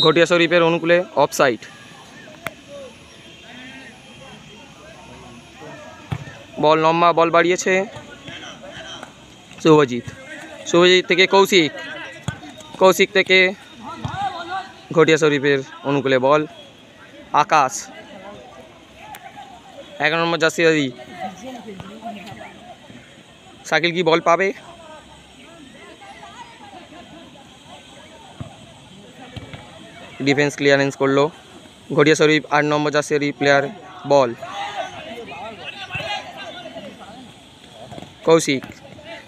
ঘটিয়া শরীফের অনুকূলে অফসাইড। বল লম্বা, বল বাড়িয়েছে শুভজিৎ। শুভজিৎ থেকে কৌশিক, কৌশিক থেকে ঘটিয়া শরীফের অনুকূলে বল আকাশ। 11 নম্বর জার্সি শাকিল কি বল পাবে? ডিফেন্স ক্লিয়ারেন্স করলো ঘটিয়া শরীফ। 8 নম্বর জার্সি প্লেয়ার বল কৌশিক।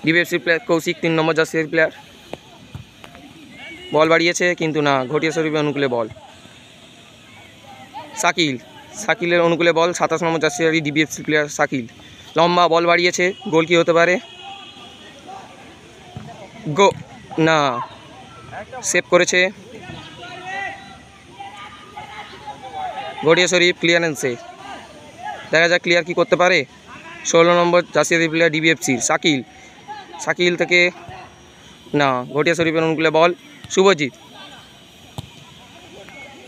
ডিফেন্সিভ প্লেয়ার কৌশিক 3 নম্বর জার্সি প্লেয়ার। বল বাড়িয়েছে কিন্তু না, ঘটিয়া শরীফের অনুকূলে বল শাকিল। শাকিলের অনুকূলে বল 27 নম্বর জার্সি ডিবিএফসি প্লেয়ার শাকিল। লম্বা বল বাড়িয়েছে, গোল কি হতে পারে? গো না, সেভ করেছে ঘটিয়া শরীফ ক্লিয়ারেন্সে। দেখা যাক ক্লিয়ার কি করতে পারে। 16 নম্বর জার্সি প্লেয়ার ডিবিএফসির শাকিল। শাকিল থেকে না, ঘটিয়া শরীফের অনুকূলে বল শুভজিৎ।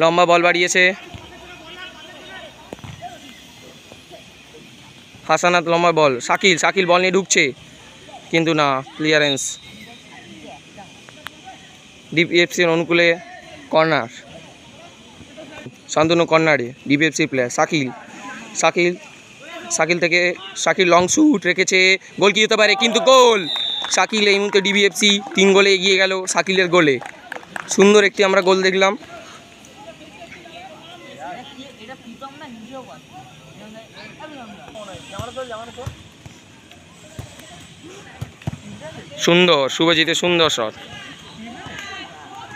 লম্বা বল বাড়িয়েছে হাসানাত। লম্বা বল শাকিল। শাকিল বল নিয়ে ঢুকছে কিন্তু না, ক্লিয়ারেন্স। ডিবিএফসির অনুকূলে কর্নার, শান্তনু কর্নারে ডিবিএফসি প্লেয়ার শাকিল। শাকিল শাকিল থেকে শাকিল লং শুট রেখেছে, গোল কি হতে পারে? কিন্তু গোল। শাকিল এই মুহূর্তে ডিবিএফসি 3 গোলে এগিয়ে গেল শাকিলের গোলে। সুন্দর একটি আমরা গোল দেখলাম। সুন্দর শুভজিতের সুন্দর শট।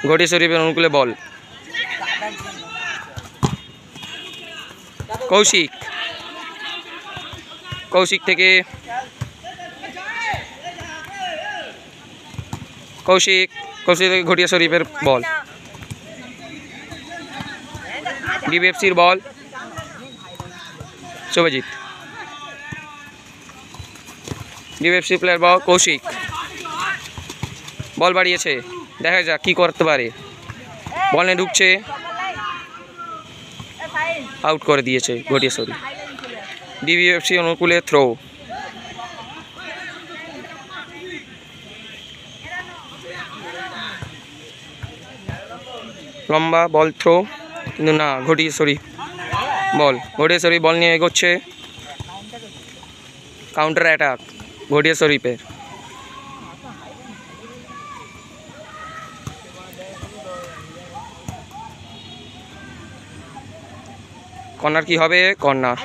ঘটিয়া শরীফের অনুকূলে বল কৌশিক। কৌশিক থেকে কৌশিক থেকে ঘটিয়া শরীফের বল ডিবিএফসির বল শুভজিৎ। ডিবিএফসি প্লেয়ার বল কৌশিক। বল বাড়িয়েছে, দেখা যাক কি করতে পারে। বল নিয়ে ঢুকছে, আউট করে দিয়েছে ঘটিয়া শরীফ। ডিবিএফসি অনুকূলে থ্রো। লম্বা বল থ্রো কিন্তু না, ঘটিয়া শরীফ বল। ঘটিয়া শরীফ বল নিয়ে এগোচ্ছে, কাউন্টার অ্যাটাক ঘটিয়া শরীফের। কর্নার কি হবে? কর্নার।